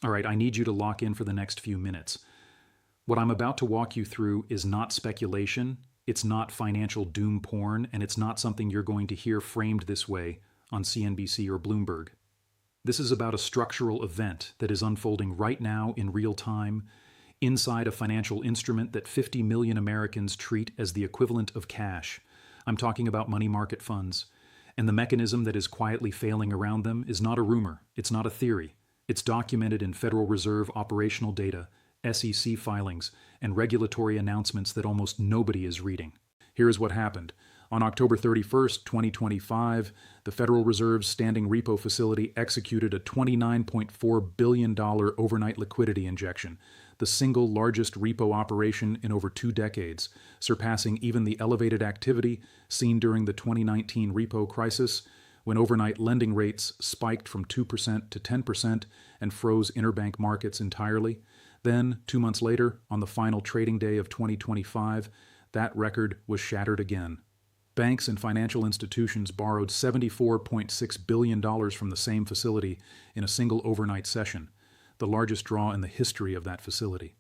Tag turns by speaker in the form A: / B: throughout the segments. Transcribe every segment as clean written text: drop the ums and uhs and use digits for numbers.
A: All right, I need you to lock in for the next few minutes. What I'm about to walk you through is not speculation, it's not financial doom porn, and it's not something you're going to hear framed this way on CNBC or Bloomberg. This is about a structural event that is unfolding right now in real time inside a financial instrument that 50 million Americans treat as the equivalent of cash. I'm talking about money market funds. And the mechanism that is quietly failing around them is not a rumor, it's not a theory. It's documented in Federal Reserve operational data, SEC filings, and regulatory announcements that almost nobody is reading. Here is what happened. On October 31st, 2025, the Federal Reserve's standing repo facility executed a $29.4 billion overnight liquidity injection, the single largest repo operation in over 2 decades, surpassing even the elevated activity seen during the 2019 repo crisis, when overnight lending rates spiked from 2% to 10% and froze interbank markets entirely. Then, 2 months later, on the final trading day of 2025, that record was shattered again. Banks and financial institutions borrowed $74.6 billion from the same facility in a single overnight session, the largest draw in the history of that facility.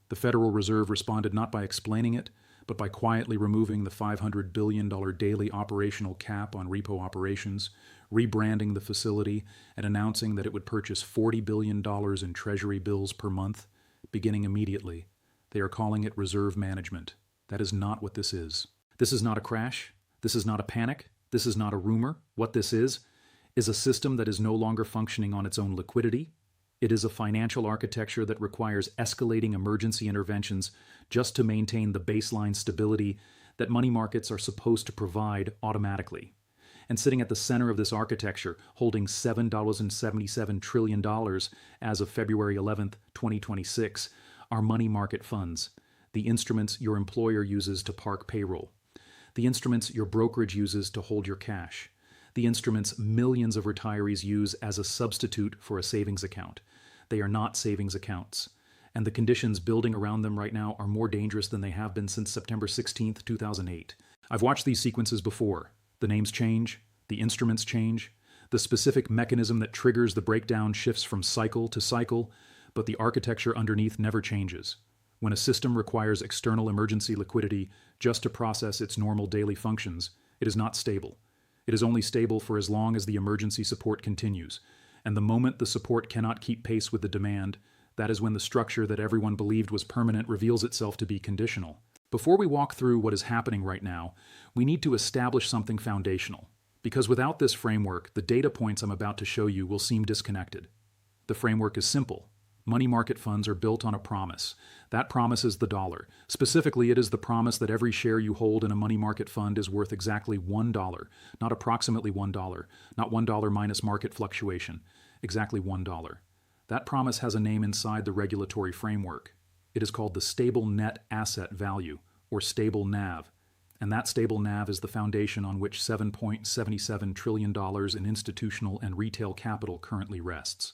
A: The Federal Reserve responded not by explaining it, but by quietly removing the $500 billion daily operational cap on repo operations, rebranding the facility, and announcing that it would purchase $40 billion in Treasury bills per month, beginning immediately. They are calling it reserve management. That is not what this is. This is not a crash. This is not a panic. This is not a rumor. What this is a system that is no longer functioning on its own liquidity. It is a financial architecture that requires escalating emergency interventions just to maintain the baseline stability that money markets are supposed to provide automatically. And sitting at the center of this architecture, holding $7.77 trillion as of February 11th, 2026, are money market funds, the instruments your employer uses to park payroll, the instruments your brokerage uses to hold your cash, the instruments millions of retirees use as a substitute for a savings account. They are not savings accounts, and the conditions building around them right now are more dangerous than they have been since September 16th, 2008. I've watched these sequences before. The names change, the instruments change, the specific mechanism that triggers the breakdown shifts from cycle to cycle, but the architecture underneath never changes. When a system requires external emergency liquidity just to process its normal daily functions, it is not stable. It is only stable for as long as the emergency support continues, and the moment the support cannot keep pace with the demand, that is when the structure that everyone believed was permanent reveals itself to be conditional. Before we walk through what is happening right now, we need to establish something foundational, because without this framework, the data points I'm about to show you will seem disconnected. The framework is simple. Money market funds are built on a promise. That promise is the dollar. Specifically, it is the promise that every share you hold in a money market fund is worth exactly $1, not approximately $1, not $1 minus market fluctuation, exactly $1. That promise has a name inside the regulatory framework. It is called the stable net asset value, or stable NAV. And that stable NAV is the foundation on which $7.77 trillion in institutional and retail capital currently rests.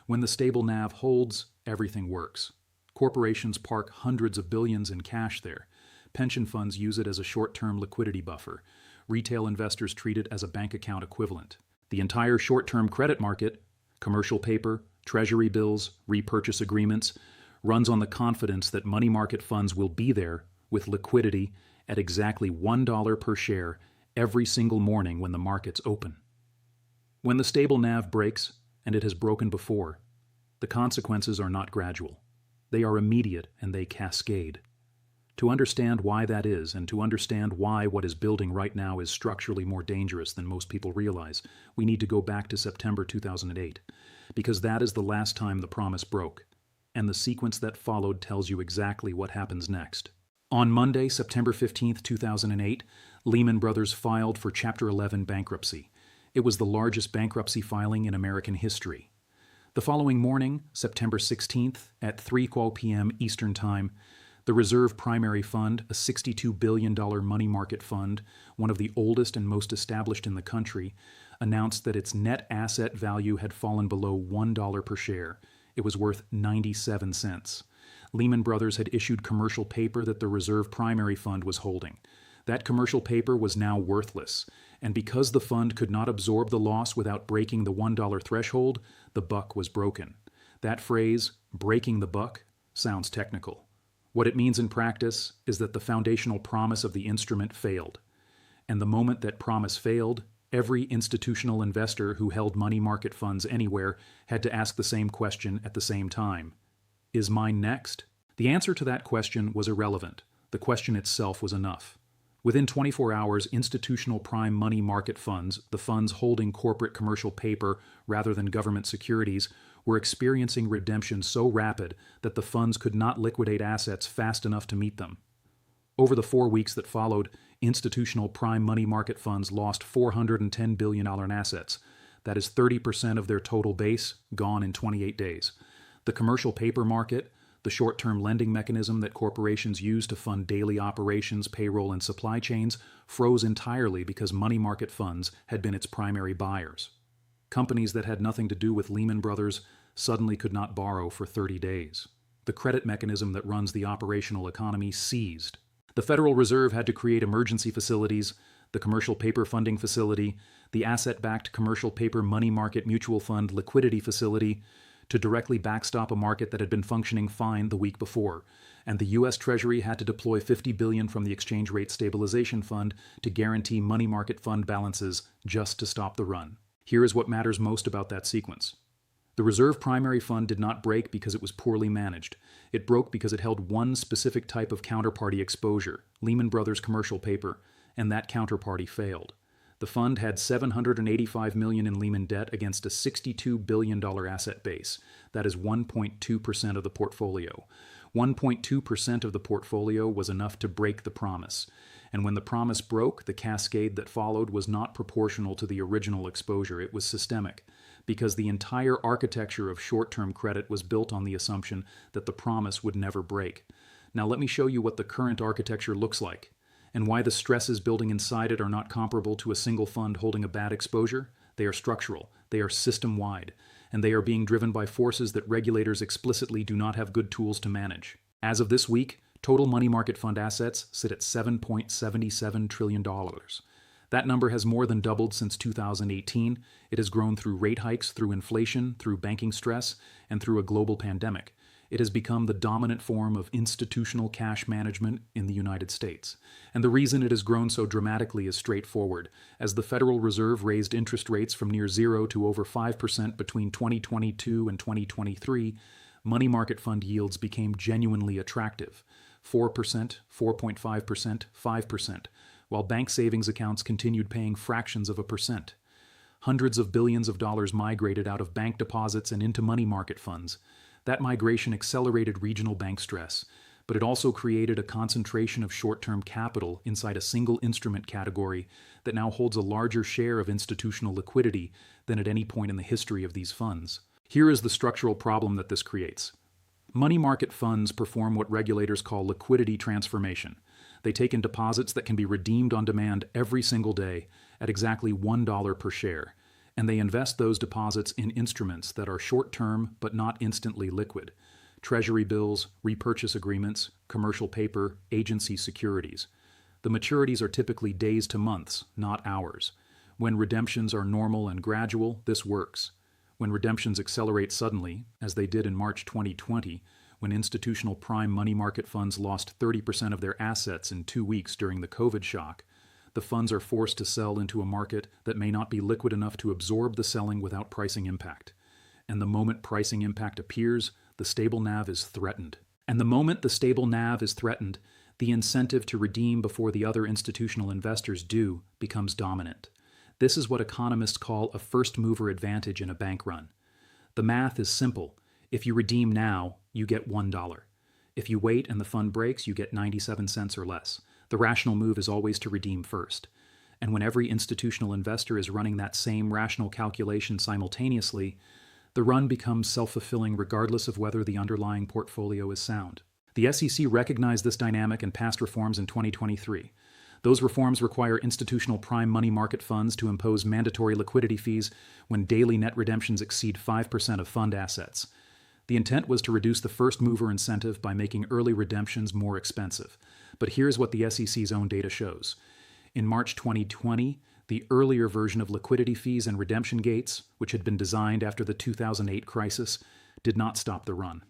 A: When the stable NAV holds, everything works. Corporations park hundreds of billions in cash there. Pension funds use it as a short-term liquidity buffer. Retail investors treat it as a bank account equivalent. The entire short-term credit market, commercial paper, treasury bills, repurchase agreements, runs on the confidence that money market funds will be there with liquidity at exactly $1 per share every single morning when the markets open. When the stable NAV breaks, and it has broken before, the consequences are not gradual. They are immediate and they cascade. To understand why that is, and to understand why what is building right now is structurally more dangerous than most people realize, we need to go back to September 2008, because that is the last time the promise broke, and the sequence that followed tells you exactly what happens next. On Monday, September 15th, 2008, Lehman Brothers filed for Chapter 11 bankruptcy. It was the largest bankruptcy filing in American history. The following morning, September 16th, at 3:00 p.m. Eastern Time, the Reserve Primary Fund, a $62 billion money market fund, one of the oldest and most established in the country, announced that its net asset value had fallen below $1 per share. It was worth 97 cents. Lehman Brothers had issued commercial paper that the Reserve Primary Fund was holding. That commercial paper was now worthless, and because the fund could not absorb the loss without breaking the $1 threshold, the buck was broken. That phrase, breaking the buck, sounds technical. What it means in practice is that the foundational promise of the instrument failed. And the moment that promise failed, every institutional investor who held money market funds anywhere had to ask the same question at the same time. Is mine next? The answer to that question was irrelevant. The question itself was enough. Within 24 hours, institutional prime money market funds, the funds holding corporate commercial paper rather than government securities, were experiencing redemption so rapid that the funds could not liquidate assets fast enough to meet them. Over the 4 weeks that followed, institutional prime money market funds lost $410 billion in assets. That is 30% of their total base, gone in 28 days. The commercial paper market, the short-term lending mechanism that corporations use to fund daily operations, payroll, and supply chains, froze entirely because money market funds had been its primary buyers. Companies that had nothing to do with Lehman Brothers suddenly could not borrow for 30 days. The credit mechanism that runs the operational economy seized. The Federal Reserve had to create emergency facilities, the commercial paper funding facility, the asset-backed commercial paper money market mutual fund liquidity facility, to directly backstop a market that had been functioning fine the week before, and the U.S. Treasury had to deploy $50 billion from the Exchange Rate Stabilization Fund to guarantee money market fund balances just to stop the run. Here is what matters most about that sequence. The Reserve Primary Fund did not break because it was poorly managed. It broke because it held one specific type of counterparty exposure, Lehman Brothers commercial paper, and that counterparty failed. The fund had $785 million in Lehman debt against a $62 billion asset base. That is 1.2% of the portfolio. 1.2% of the portfolio was enough to break the promise. And when the promise broke, the cascade that followed was not proportional to the original exposure. It was systemic, because the entire architecture of short-term credit was built on the assumption that the promise would never break. Now let me show you what the current architecture looks like, and why the stresses building inside it are not comparable to a single fund holding a bad exposure. They are structural, they are system-wide, and they are being driven by forces that regulators explicitly do not have good tools to manage. As of this week, total money market fund assets sit at $7.77 trillion. That number has more than doubled since 2018. It has grown through rate hikes, through inflation, through banking stress, and through a global pandemic. It has become the dominant form of institutional cash management in the United States. And the reason it has grown so dramatically is straightforward. As the Federal Reserve raised interest rates from near 0 to over 5% between 2022 and 2023, money market fund yields became genuinely attractive. 4%, 4.5%, 5%, while bank savings accounts continued paying fractions of a percent. Hundreds of billions of dollars migrated out of bank deposits and into money market funds. That migration accelerated regional bank stress, but it also created a concentration of short-term capital inside a single instrument category that now holds a larger share of institutional liquidity than at any point in the history of these funds. Here is the structural problem that this creates. Money market funds perform what regulators call liquidity transformation. They take in deposits that can be redeemed on demand every single day at exactly $1 per share, and they invest those deposits in instruments that are short-term but not instantly liquid: treasury bills, repurchase agreements, commercial paper, agency securities. The maturities are typically days to months, not hours. When redemptions are normal and gradual, this works. When redemptions accelerate suddenly, as they did in March 2020, when institutional prime money market funds lost 30% of their assets in 2 weeks during the COVID shock, the funds are forced to sell into a market that may not be liquid enough to absorb the selling without pricing impact. And the moment pricing impact appears, the stable NAV is threatened. And the moment the stable NAV is threatened, the incentive to redeem before the other institutional investors do becomes dominant. This is what economists call a first-mover advantage in a bank run. The math is simple. If you redeem now, you get $1. If you wait and the fund breaks, you get 97 cents or less. The rational move is always to redeem first. And when every institutional investor is running that same rational calculation simultaneously, the run becomes self-fulfilling regardless of whether the underlying portfolio is sound. The SEC recognized this dynamic and passed reforms in 2023. Those reforms require institutional prime money market funds to impose mandatory liquidity fees when daily net redemptions exceed 5% of fund assets. The intent was to reduce the first mover incentive by making early redemptions more expensive. But here's what the SEC's own data shows. In March 2020, the earlier version of liquidity fees and redemption gates, which had been designed after the 2008 crisis, did not stop the run.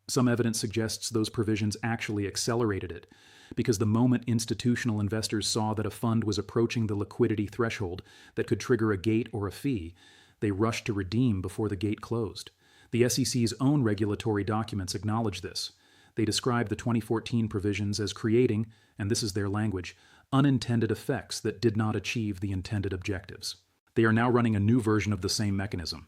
A: Some evidence suggests those provisions actually accelerated it, because the moment institutional investors saw that a fund was approaching the liquidity threshold that could trigger a gate or a fee, they rushed to redeem before the gate closed. The SEC's own regulatory documents acknowledge this. They describe the 2014 provisions as creating, and this is their language, unintended effects that did not achieve the intended objectives. They are now running a new version of the same mechanism,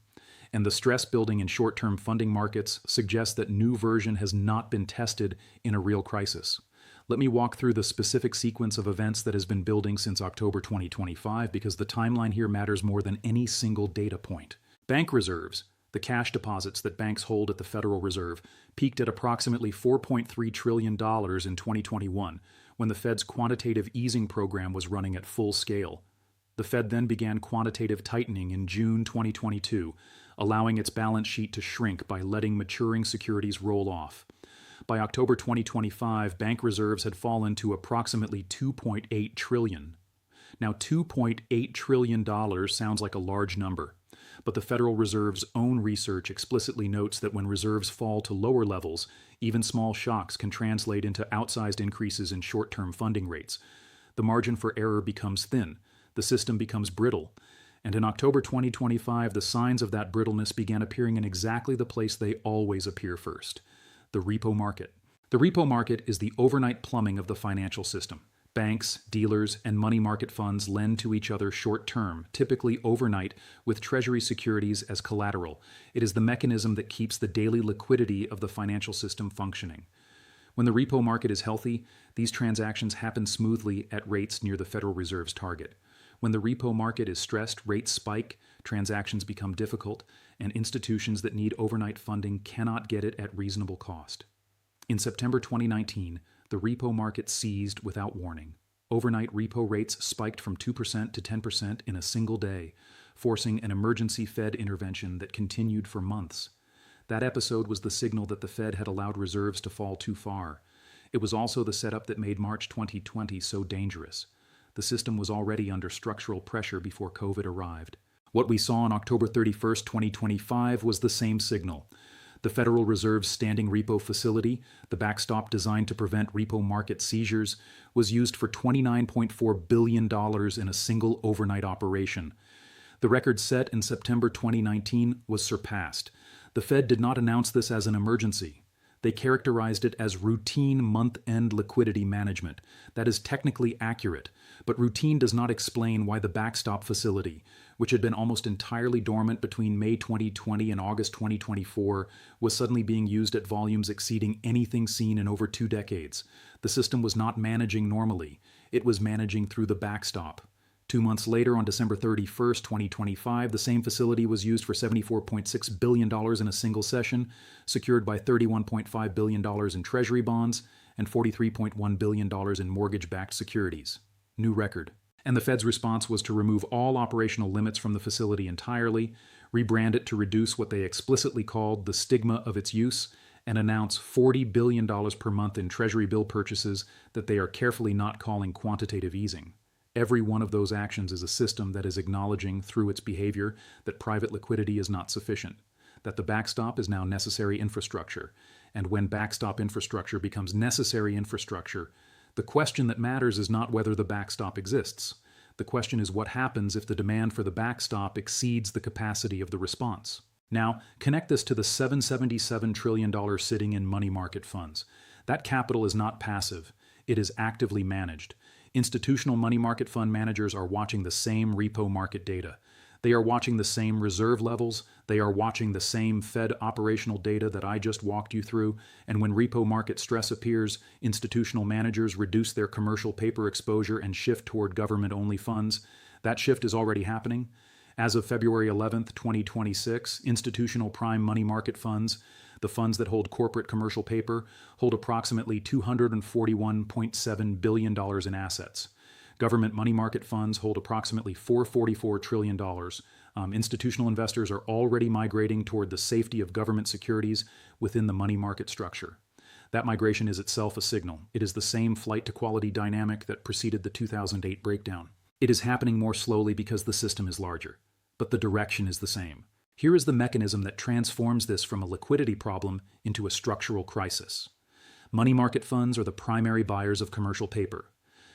A: and the stress building in short-term funding markets suggests that new version has not been tested in a real crisis. Let me walk through the specific sequence of events that has been building since October 2025 because the timeline here matters more than any single data point. Bank reserves, the cash deposits that banks hold at the Federal Reserve, peaked at approximately $4.3 trillion in 2021 when the Fed's quantitative easing program was running at full scale. The Fed then began quantitative tightening in June 2022, allowing its balance sheet to shrink by letting maturing securities roll off. By October 2025, bank reserves had fallen to approximately $2.8 trillion. Now, $2.8 trillion sounds like a large number, but the Federal Reserve's own research explicitly notes that when reserves fall to lower levels, even small shocks can translate into outsized increases in short-term funding rates. The margin for error becomes thin, the system becomes brittle, and in October 2025, the signs of that brittleness began appearing in exactly the place they always appear first: the repo market. The repo market is the overnight plumbing of the financial system. Banks, dealers, and money market funds lend to each other short-term, typically overnight, with Treasury securities as collateral. It is the mechanism that keeps the daily liquidity of the financial system functioning. When the repo market is healthy, these transactions happen smoothly at rates near the Federal Reserve's target. When the repo market is stressed, rates spike, transactions become difficult, and institutions that need overnight funding cannot get it at reasonable cost. In September 2019, the repo market seized without warning. Overnight repo rates spiked from 2% to 10% in a single day, forcing an emergency Fed intervention that continued for months. That episode was the signal that the Fed had allowed reserves to fall too far. It was also the setup that made March 2020 so dangerous. The system was already under structural pressure before COVID arrived. What we saw on October 31, 2025 was the same signal. The Federal Reserve's standing repo facility, the backstop designed to prevent repo market seizures, was used for $29.4 billion in a single overnight operation. The record set in September 2019 was surpassed. The Fed did not announce this as an emergency. They characterized it as routine month-end liquidity management. That is technically accurate, but routine does not explain why the backstop facility, which had been almost entirely dormant between May 2020 and August 2024, was suddenly being used at volumes exceeding anything seen in over 2 decades. The system was not managing normally. It was managing through the backstop. 2 months later, on December 31, 2025, the same facility was used for $74.6 billion in a single session, secured by $31.5 billion in Treasury bonds and $43.1 billion in mortgage-backed securities. New record. And the Fed's response was to remove all operational limits from the facility entirely, rebrand it to reduce what they explicitly called the stigma of its use, and announce $40 billion per month in Treasury bill purchases that they are carefully not calling quantitative easing. Every one of those actions is a system that is acknowledging through its behavior that private liquidity is not sufficient, that the backstop is now necessary infrastructure, and when backstop infrastructure becomes necessary infrastructure, the question that matters is not whether the backstop exists. The question is what happens if the demand for the backstop exceeds the capacity of the response. Now, connect this to the $777 trillion sitting in money market funds. That capital is not passive. It is actively managed. Institutional money market fund managers are watching the same repo market data. They are watching the same reserve levels. They are watching the same Fed operational data that I just walked you through. And when repo market stress appears, institutional managers reduce their commercial paper exposure and shift toward government-only funds. That shift is already happening. As of February 11, 2026, institutional prime money market funds, the funds that hold corporate commercial paper, hold approximately $241.7 billion in assets. Government money market funds hold approximately $444 trillion. Institutional investors are already migrating toward the safety of government securities within the money market structure. That migration is itself a signal. It is the same flight to quality dynamic that preceded the 2008 breakdown. It is happening more slowly because the system is larger, but the direction is the same. Here is the mechanism that transforms this from a liquidity problem into a structural crisis. Money market funds are the primary buyers of commercial paper.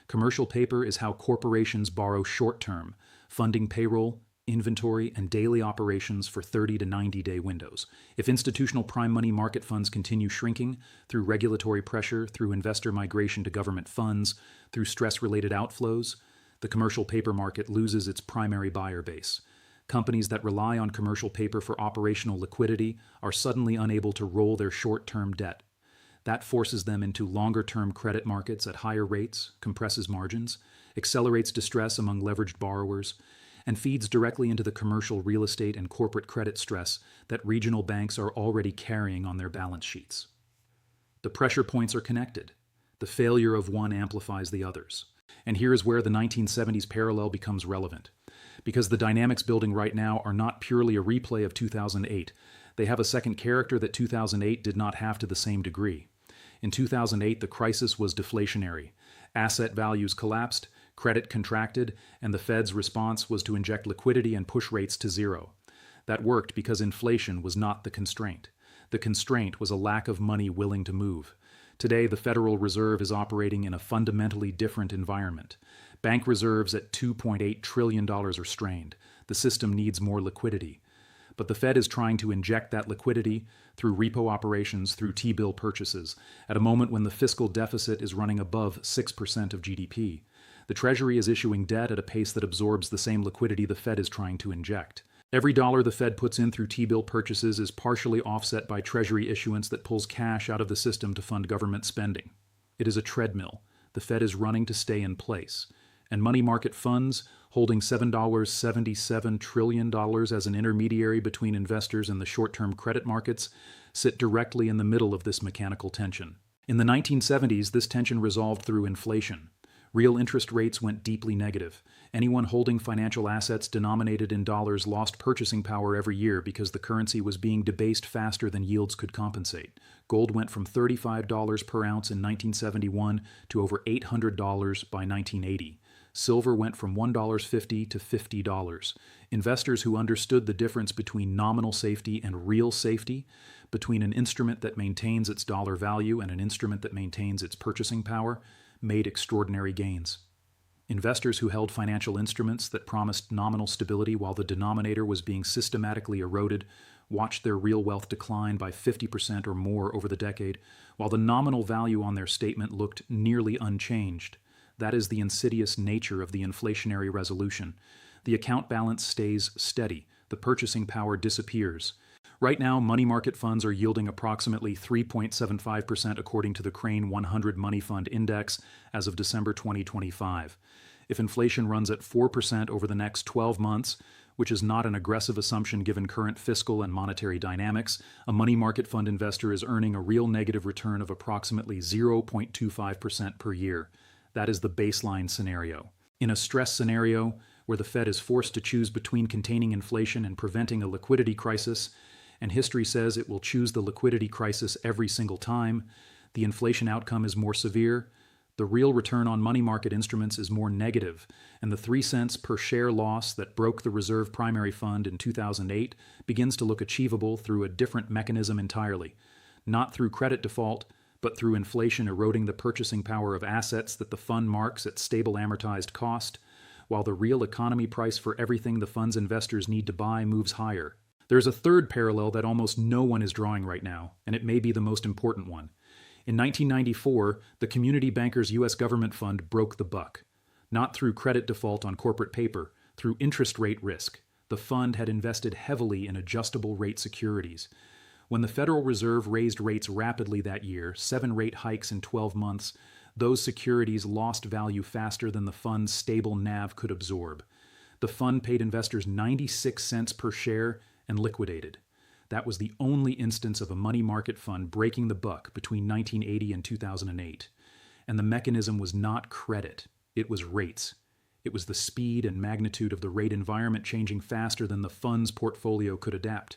A: Commercial paper is how corporations borrow short-term, funding payroll, inventory, and daily operations for 30 to 90-day windows. If institutional prime money market funds continue shrinking through regulatory pressure, through investor migration to government funds, through stress-related outflows, the commercial paper market loses its primary buyer base. Companies that rely on commercial paper for operational liquidity are suddenly unable to roll their short-term debt. That forces them into longer-term credit markets at higher rates, compresses margins, accelerates distress among leveraged borrowers, and feeds directly into the commercial real estate and corporate credit stress that regional banks are already carrying on their balance sheets. The pressure points are connected. The failure of one amplifies the others. And here is where the 1970s parallel becomes relevant. Because the dynamics building right now are not purely a replay of 2008. They have a second character that 2008 did not have to the same degree. In 2008, the crisis was deflationary. Asset values collapsed, credit contracted, and the Fed's response was to inject liquidity and push rates to zero. That worked because inflation was not the constraint. The constraint was a lack of money willing to move. Today, the Federal Reserve is operating in a fundamentally different environment. Bank reserves at $2.8 trillion are strained. The system needs more liquidity. But the Fed is trying to inject that liquidity through repo operations, through T-bill purchases, at a moment when the fiscal deficit is running above 6% of GDP. The Treasury is issuing debt at a pace that absorbs the same liquidity the Fed is trying to inject. Every dollar the Fed puts in through T-bill purchases is partially offset by Treasury issuance that pulls cash out of the system to fund government spending. It is a treadmill. The Fed is running to stay in place. And money market funds, holding $7.77 trillion as an intermediary between investors and the short-term credit markets, sit directly in the middle of this mechanical tension. In the 1970s, this tension resolved through inflation. Real interest rates went deeply negative. Anyone holding financial assets denominated in dollars lost purchasing power every year because the currency was being debased faster than yields could compensate. Gold went from $35 per ounce in 1971 to over $800 by 1980. Silver went from $1.50 to $50. Investors who understood the difference between nominal safety and real safety, between an instrument that maintains its dollar value and an instrument that maintains its purchasing power, made extraordinary gains. Investors who held financial instruments that promised nominal stability while the denominator was being systematically eroded watched their real wealth decline by 50% or more over the decade, while the nominal value on their statement looked nearly unchanged. That is the insidious nature of the inflationary resolution. The account balance stays steady. The purchasing power disappears. Right now, money market funds are yielding approximately 3.75% according to the Crane 100 Money Fund Index as of December 2025. If inflation runs at 4% over the next 12 months, which is not an aggressive assumption given current fiscal and monetary dynamics, a money market fund investor is earning a real negative return of approximately 0.25% per year. That is the baseline scenario. In a stress scenario, where the Fed is forced to choose between containing inflation and preventing a liquidity crisis, and history says it will choose the liquidity crisis every single time, the inflation outcome is more severe, the real return on money market instruments is more negative, and the 3 cents per share loss that broke the reserve primary fund in 2008 begins to look achievable through a different mechanism entirely, not through credit default, but through inflation eroding the purchasing power of assets that the fund marks at stable amortized cost, while the real economy price for everything the fund's investors need to buy moves higher. There's a third parallel that almost no one is drawing right now, and it may be the most important one. In 1994, the Community Bankers U.S. Government Fund broke the buck. Not through credit default on corporate paper, through interest rate risk. The fund had invested heavily in adjustable rate securities. When the Federal Reserve raised rates rapidly that year, 7 rate hikes in 12 months, those securities lost value faster than the fund's stable NAV could absorb. The fund paid investors 96 cents per share and liquidated. That was the only instance of a money market fund breaking the buck between 1980 and 2008. And the mechanism was not credit, it was rates. It was the speed and magnitude of the rate environment changing faster than the fund's portfolio could adapt.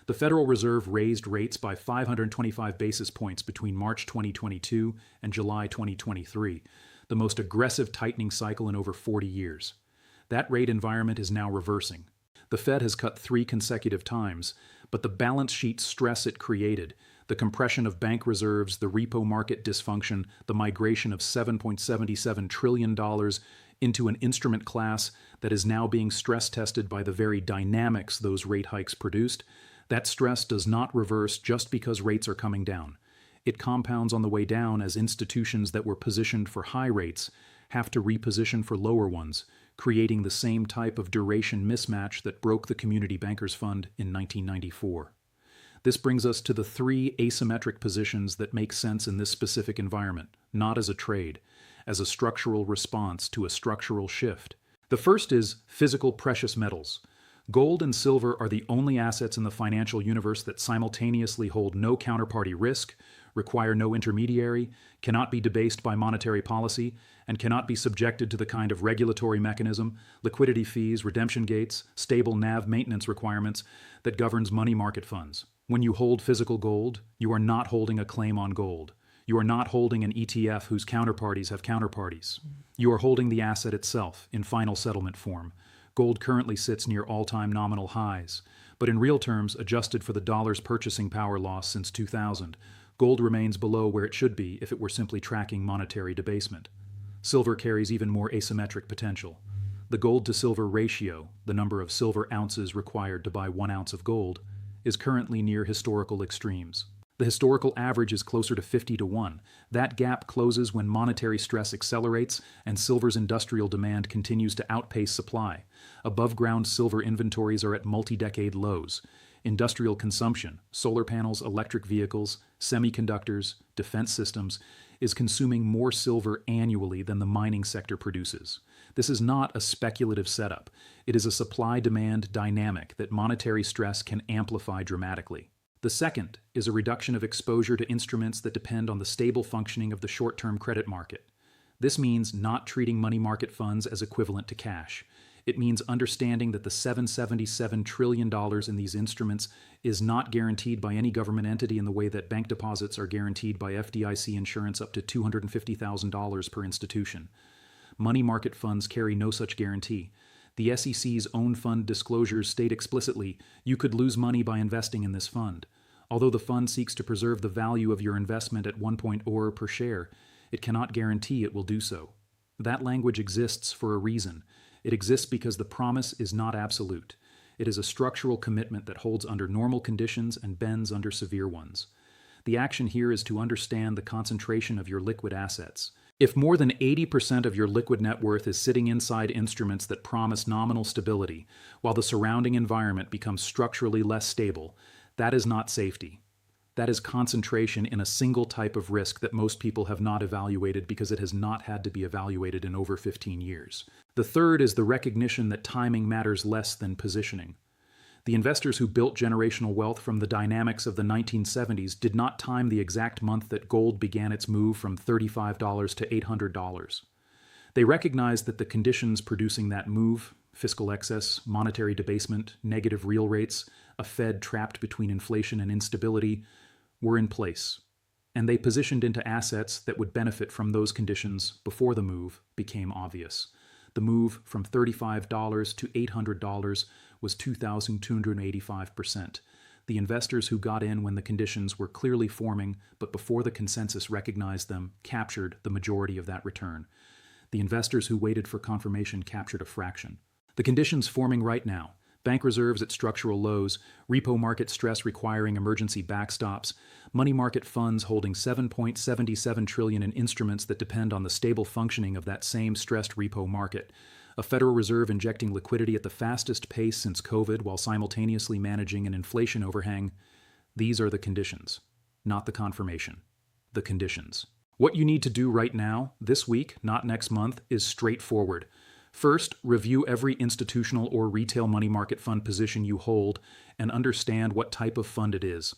A: The Federal Reserve raised rates by 525 basis points between March 2022 and July 2023, the most aggressive tightening cycle in over 40 years. That rate environment is now reversing. The Fed has cut 3 consecutive times, but the balance sheet stress it created, the compression of bank reserves, the repo market dysfunction, the migration of $7.77 trillion into an instrument class that is now being stress tested by the very dynamics those rate hikes produced, that stress does not reverse just because rates are coming down. It compounds on the way down as institutions that were positioned for high rates have to reposition for lower ones, creating the same type of duration mismatch that broke the Community Bankers Fund in 1994. This brings us to the 3 asymmetric positions that make sense in this specific environment, not as a trade, as a structural response to a structural shift. The first is physical precious metals. Gold and silver are the only assets in the financial universe that simultaneously hold no counterparty risk, require no intermediary, cannot be debased by monetary policy, and cannot be subjected to the kind of regulatory mechanism, liquidity fees, redemption gates, stable NAV maintenance requirements that governs money market funds. When you hold physical gold, you are not holding a claim on gold. You are not holding an ETF whose counterparties have counterparties. You are holding the asset itself in final settlement form. Gold currently sits near all-time nominal highs, but in real terms, adjusted for the dollar's purchasing power loss since 2000, gold remains below where it should be if it were simply tracking monetary debasement. Silver carries even more asymmetric potential. The gold-to-silver ratio, the number of silver ounces required to buy 1 ounce of gold, is currently near historical extremes. The historical average is closer to 50 to 1. That gap closes when monetary stress accelerates and silver's industrial demand continues to outpace supply. Above-ground silver inventories are at multi-decade lows. Industrial consumption, solar panels, electric vehicles, semiconductors, defense systems, is consuming more silver annually than the mining sector produces. This is not a speculative setup. It is a supply-demand dynamic that monetary stress can amplify dramatically. The second is a reduction of exposure to instruments that depend on the stable functioning of the short-term credit market. This means not treating money market funds as equivalent to cash. It means understanding that the $777 trillion in these instruments is not guaranteed by any government entity in the way that bank deposits are guaranteed by FDIC insurance up to $250,000 per institution. Money market funds carry no such guarantee. The SEC's own fund disclosures state explicitly, you could lose money by investing in this fund. Although the fund seeks to preserve the value of your investment at 1 per share, it cannot guarantee it will do so. That language exists for a reason. It exists because the promise is not absolute. It is a structural commitment that holds under normal conditions and bends under severe ones. The action here is to understand the concentration of your liquid assets. If more than 80% of your liquid net worth is sitting inside instruments that promise nominal stability, while the surrounding environment becomes structurally less stable, that is not safety. That is concentration in a single type of risk that most people have not evaluated because it has not had to be evaluated in over 15 years. The third is the recognition that timing matters less than positioning. The investors who built generational wealth from the dynamics of the 1970s did not time the exact month that gold began its move from $35 to $800. They recognized that the conditions producing that move, fiscal excess, monetary debasement, negative real rates, a Fed trapped between inflation and instability, were in place, and they positioned into assets that would benefit from those conditions before the move became obvious. The move from $35 to $800 was 2,285%. The investors who got in when the conditions were clearly forming, but before the consensus recognized them, captured the majority of that return. The investors who waited for confirmation captured a fraction. The conditions forming right now, bank reserves at structural lows, repo market stress requiring emergency backstops, money market funds holding $7.77 trillion in instruments that depend on the stable functioning of that same stressed repo market, a Federal Reserve injecting liquidity at the fastest pace since COVID while simultaneously managing an inflation overhang. These are the conditions, not the confirmation. The conditions. What you need to do right now, this week, not next month, is straightforward. First, review every institutional or retail money market fund position you hold and understand what type of fund it is.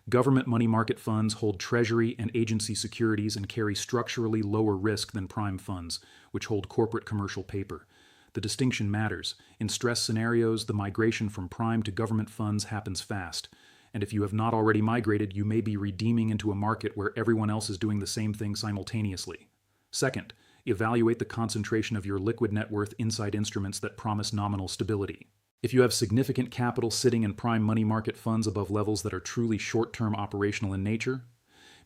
A: Government money market funds hold treasury and agency securities and carry structurally lower risk than prime funds, which hold corporate commercial paper. The distinction matters. In stress scenarios, the migration from prime to government funds happens fast. And if you have not already migrated, you may be redeeming into a market where everyone else is doing the same thing simultaneously. Second, evaluate the concentration of your liquid net worth inside instruments that promise nominal stability. If you have significant capital sitting in prime money market funds above levels that are truly short-term operational in nature,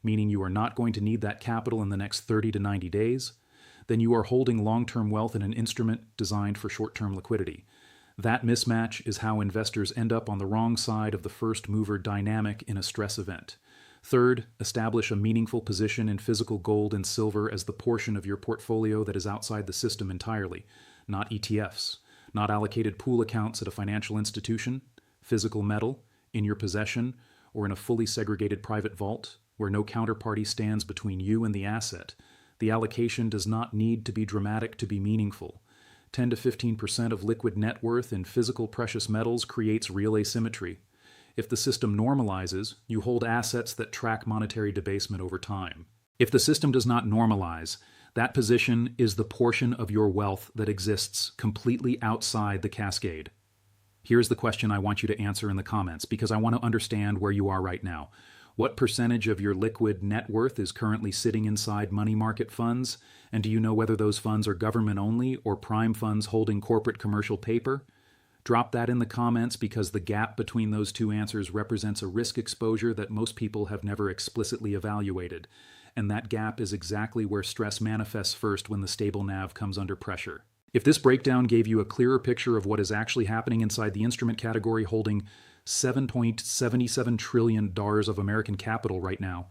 A: meaning you are not going to need that capital in the next 30 to 90 days, then you are holding long-term wealth in an instrument designed for short-term liquidity. That mismatch is how investors end up on the wrong side of the first mover dynamic in a stress event. Third, establish a meaningful position in physical gold and silver as the portion of your portfolio that is outside the system entirely, not ETFs, not allocated pool accounts at a financial institution, physical metal, in your possession, or in a fully segregated private vault where no counterparty stands between you and the asset. The allocation does not need to be dramatic to be meaningful. 10 to 15% of liquid net worth in physical precious metals creates real asymmetry. If the system normalizes, you hold assets that track monetary debasement over time. If the system does not normalize, that position is the portion of your wealth that exists completely outside the cascade. Here's the question I want you to answer in the comments because I want to understand where you are right now. What percentage of your liquid net worth is currently sitting inside money market funds? And do you know whether those funds are government only or prime funds holding corporate commercial paper? Drop that in the comments because the gap between those two answers represents a risk exposure that most people have never explicitly evaluated. And that gap is exactly where stress manifests first when the stable NAV comes under pressure. If this breakdown gave you a clearer picture of what is actually happening inside the instrument category holding $7.77 trillion of American capital right now,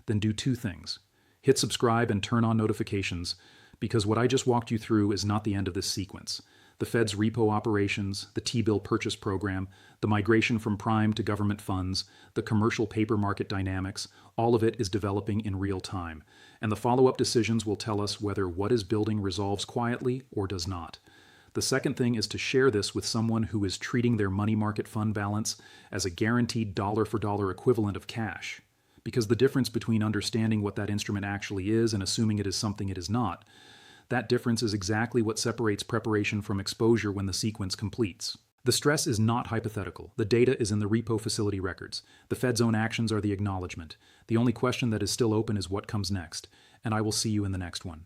A: then do two things. Hit subscribe and turn on notifications, because what I just walked you through is not the end of this sequence. The Fed's repo operations, the T-bill purchase program, the migration from prime to government funds, the commercial paper market dynamics, all of it is developing in real time. And the follow-up decisions will tell us whether what is building resolves quietly or does not. The second thing is to share this with someone who is treating their money market fund balance as a guaranteed dollar-for-dollar equivalent of cash. Because the difference between understanding what that instrument actually is and assuming it is something it is not, that difference is exactly what separates preparation from exposure when the sequence completes. The stress is not hypothetical. The data is in the repo facility records. The Fed's own actions are the acknowledgement. The only question that is still open is what comes next. And I will see you in the next one.